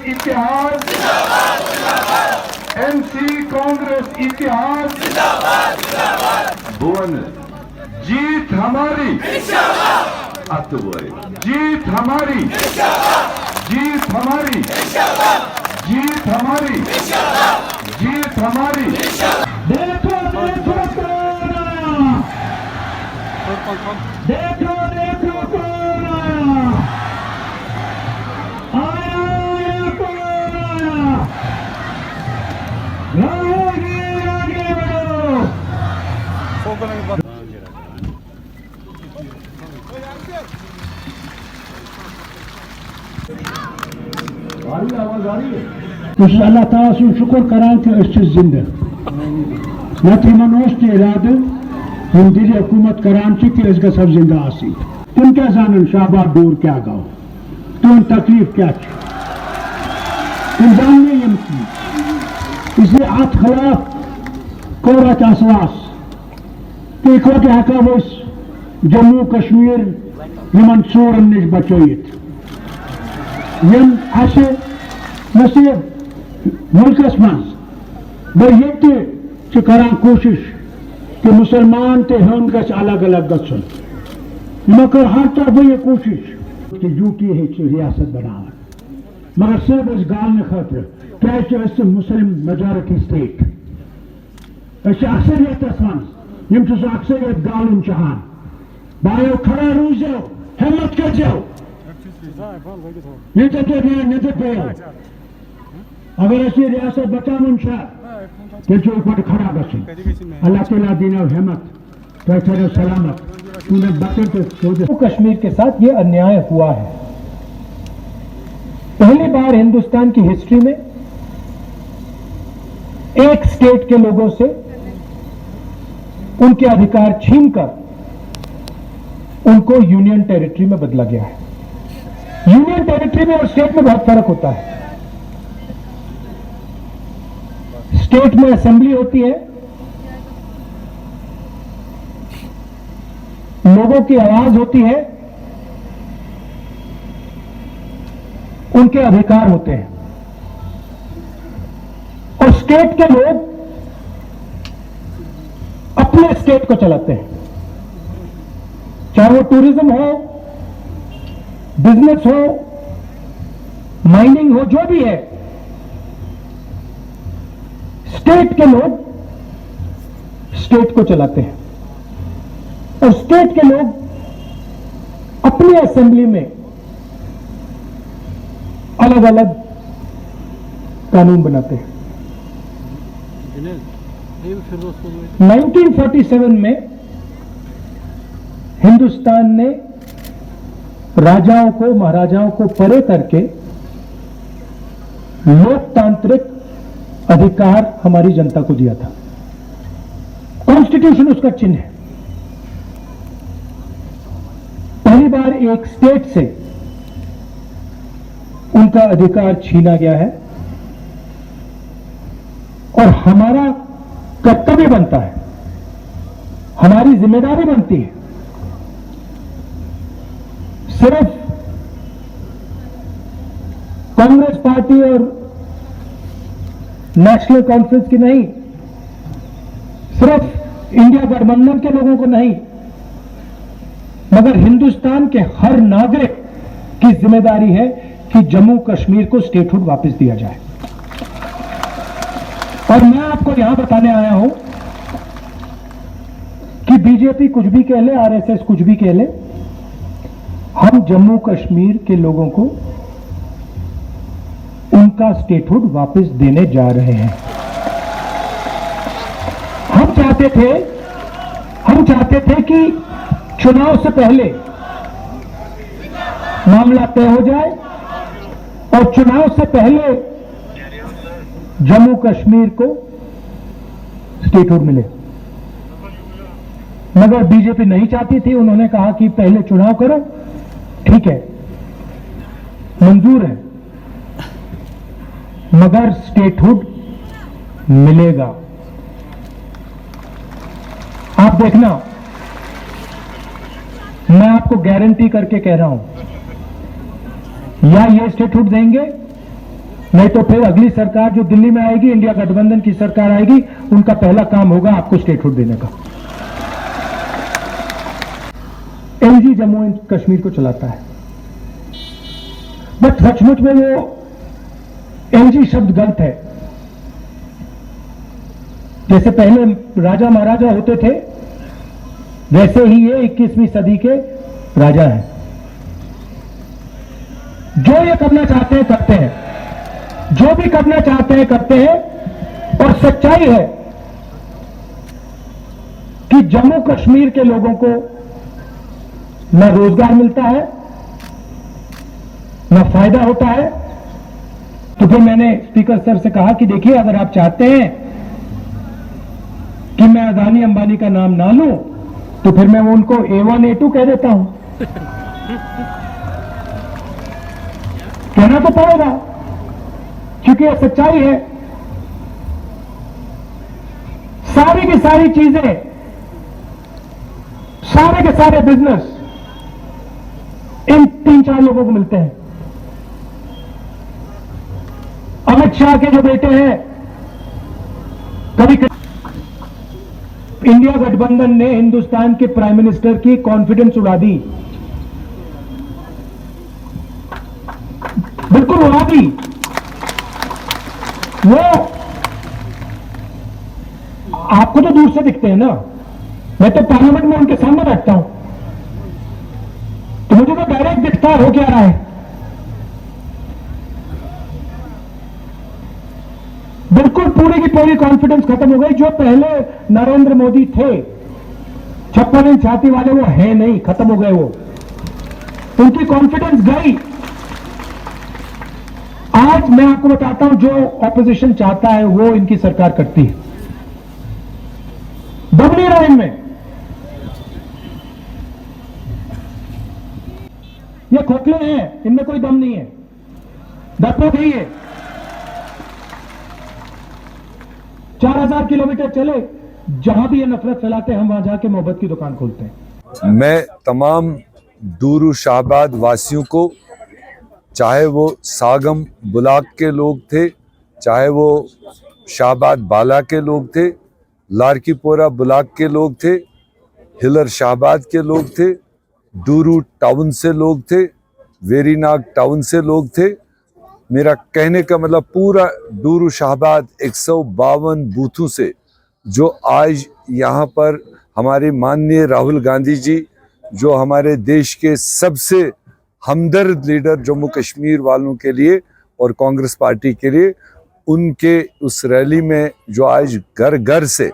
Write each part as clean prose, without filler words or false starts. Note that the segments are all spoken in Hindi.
इतिहास, एमसी कांग्रेस इतिहास, भुवन जीत हमारी, जीत हमारी, जीत हमारी, जीत हमारी, जीत हमारी। देखो देखो कोरोना, देखो देखो कोरोना आया, कोरोना आगे बढ़ो। आवाज आ रही है। अल्लाह ताला सुन शुक्र करान कि अस जिंदा नत इरादे हम दिल हुकूमत करान कि अस गो जिंदा आसी। तुम क्या जानन शाहबाद दूर क्या गो, तुम तकलीफ क्या तुम जानने यम इसलिए अत खिलाफ कोर असवास कि इकवट हेको जम्मू कश्मीर यमन चोरन नश बचत यम नसीब मुल्कस मज ये करान कोशिश कि मुसलमान ते हिंद गछ अलग अलग गछन यमो कर हर तरफ ये कोशिश कि यूटी है रियासत बनावन मगर सिर्फ इस गाल खतर क्या मुस्लिम मेजॉरिटी स्टेट अक्सरियत मज यम अक्सरियत गालन चाहान बायो खड़ा रूजो हिम्मत करो नजर पे अगर अस रियासत बचावन तेल खड़ा गन अल्लाह ताला दिन हिम्मत तो सलामत जम्मू कश्मीर के साथ ये अन्याय हुआ है। पहली बार हिंदुस्तान की हिस्ट्री में एक स्टेट के लोगों से उनके अधिकार छीनकर उनको यूनियन टेरिटरी में बदला गया है। यूनियन टेरिटरी में और स्टेट में बहुत फर्क होता है। स्टेट में असेंबली होती है, लोगों की आवाज होती है, उनके अधिकार होते हैं और स्टेट के लोग अपने स्टेट को चलाते हैं, चाहे वो टूरिज्म हो, बिजनेस हो, माइनिंग हो, जो भी है, स्टेट के लोग स्टेट को चलाते हैं और स्टेट के लोग अपनी असेंबली में अलग अलग कानून बनाते हैं। 1947 में हिंदुस्तान ने राजाओं को, महाराजाओं को परे करके लोकतांत्रिक अधिकार हमारी जनता को दिया था। कॉन्स्टिट्यूशन उसका चिन्ह है। पहली बार एक स्टेट से उनका अधिकार छीना गया है और हमारा कर्तव्य बनता है, हमारी जिम्मेदारी बनती है सिर्फ कांग्रेस पार्टी और नेशनल कॉन्फ्रेंस की नहीं, सिर्फ इंडिया गठबंधन के लोगों को नहीं, मगर हिंदुस्तान के हर नागरिक की जिम्मेदारी है कि जम्मू कश्मीर को स्टेटहुड वापस दिया जाए। और मैं आपको यहां बताने आया हूं कि बीजेपी कुछ भी कह ले, आरएसएस कुछ भी कह ले, हम जम्मू कश्मीर के लोगों को उनका स्टेटहुड वापस देने जा रहे हैं। हम चाहते थे कि चुनाव से पहले मामला तय हो जाए और चुनाव से पहले जम्मू कश्मीर को स्टेटहुड मिले, मगर बीजेपी नहीं चाहती थी। उन्होंने कहा कि पहले चुनाव करो, ठीक है, मंजूर है, मगर स्टेटहुड मिलेगा। आप देखना, मैं आपको गारंटी करके कह रहा हूं, या ये स्टेटहुड देंगे नहीं तो फिर अगली सरकार जो दिल्ली में आएगी, इंडिया गठबंधन की सरकार आएगी, उनका पहला काम होगा आपको स्टेटहुड देने का। एलजी जम्मू एंड कश्मीर को चलाता है, बट सचमुच में वो एलजी शब्द गलत है। जैसे पहले राजा महाराजा होते थे, वैसे ही ये 21वीं सदी के राजा हैं। जो ये करना चाहते हैं करते हैं, जो भी करना चाहते हैं करते हैं। और सच्चाई है कि जम्मू कश्मीर के लोगों को न रोजगार मिलता है, न फायदा होता है। तो फिर मैंने स्पीकर सर से कहा कि देखिए, अगर आप चाहते हैं कि मैं अदानी अंबानी का नाम ना लूं, तो फिर मैं उनको A1 A2 कह देता हूं। कहना तो पड़ेगा, क्योंकि यह सच्चाई है। सारी की सारी चीजें, सारे के सारे बिजनेस इन 3-4 लोगों को मिलते हैं। अमित शाह के जो बेटे हैं, कभी इंडिया गठबंधन ने हिंदुस्तान के प्राइम मिनिस्टर की कॉन्फिडेंस उड़ा दी, बिल्कुल उड़ा दी। वो आपको तो दूर से दिखते हैं ना, मैं तो पार्लियामेंट में उनके सामने बैठता हूं, तो मुझे तो डायरेक्ट दिखता है हो क्या रहा है। बिल्कुल पूरी की पूरी कॉन्फिडेंस खत्म हो गई। जो पहले नरेंद्र मोदी थे, 56 इंच छाती वाले, वो है नहीं, खत्म हो गए। वो उनकी कॉन्फिडेंस गई। आज मैं आपको बताता हूं, जो ऑपोजिशन चाहता है वो इनकी सरकार करती है। दम नहीं रहा इनमें। ये खोखले हैं, इनमें कोई दम नहीं है, डरपोक ही है। 4000 किलोमीटर चले, जहां भी ये नफरत फैलाते हैं, हम वहां जाके मोहब्बत की दुकान खोलते हैं। मैं तमाम दूरू शाहबाद वासियों को, चाहे वो सागम बुलाक के लोग थे, चाहे वो शाहबाद बाला के लोग थे, लारकीपोरा बुलाक के लोग थे, हिलर शाहबाद के लोग थे, दूरू टाउन से लोग थे, वेरीनाग टाउन से लोग थे। मेरा कहने का मतलब पूरा दूरू शाहबाद 152 बूथों से, जो आज यहाँ पर हमारे माननीय राहुल गांधी जी, जो हमारे देश के सबसे हमदर्द लीडर जम्मू कश्मीर वालों के लिए और कांग्रेस पार्टी के लिए, उनके उस रैली में जो आज घर घर से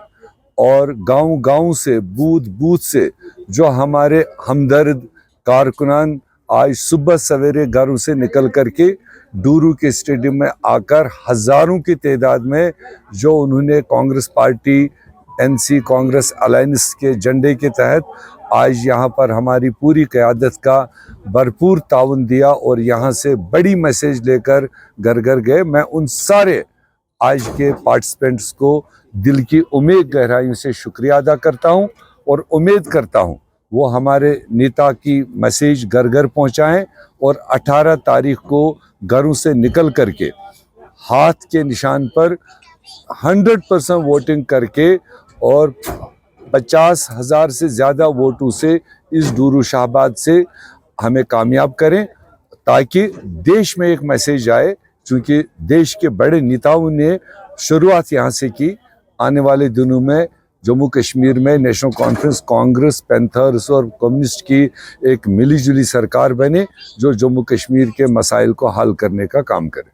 और गांव गांव से, बूथ बूथ से जो हमारे हमदर्द कारकुनान आज सुबह सवेरे घरों से निकल करके दूरू के स्टेडियम में आकर हजारों की तादाद में जो उन्होंने Congress party NC Congress alliance के झंडे के तहत आज यहाँ पर हमारी पूरी क़यादत का भरपूर ताउन दिया और यहाँ से बड़ी मैसेज लेकर घर घर गए। मैं उन सारे आज के पार्टिसिपेंट्स को दिल की उम्मीद गहराइयों से शुक्रिया अदा करता हूँ और उम्मीद करता हूँ वो हमारे नेता की मैसेज घर घर पहुँचाएँ और 18 तारीख को घरों से निकल करके हाथ के निशान पर 100% वोटिंग करके और 50,000 से ज़्यादा वोटों से इस दूरू शाहबाद से हमें कामयाब करें, ताकि देश में एक मैसेज आए। क्योंकि देश के बड़े नेताओं ने शुरुआत यहाँ से की। आने वाले दिनों में जम्मू कश्मीर में नेशनल कॉन्फ्रेंस, कांग्रेस, पैंथर्स और कम्युनिस्ट की एक मिलीजुली सरकार बने, जो जम्मू कश्मीर के मसाइल को हल करने का काम करे।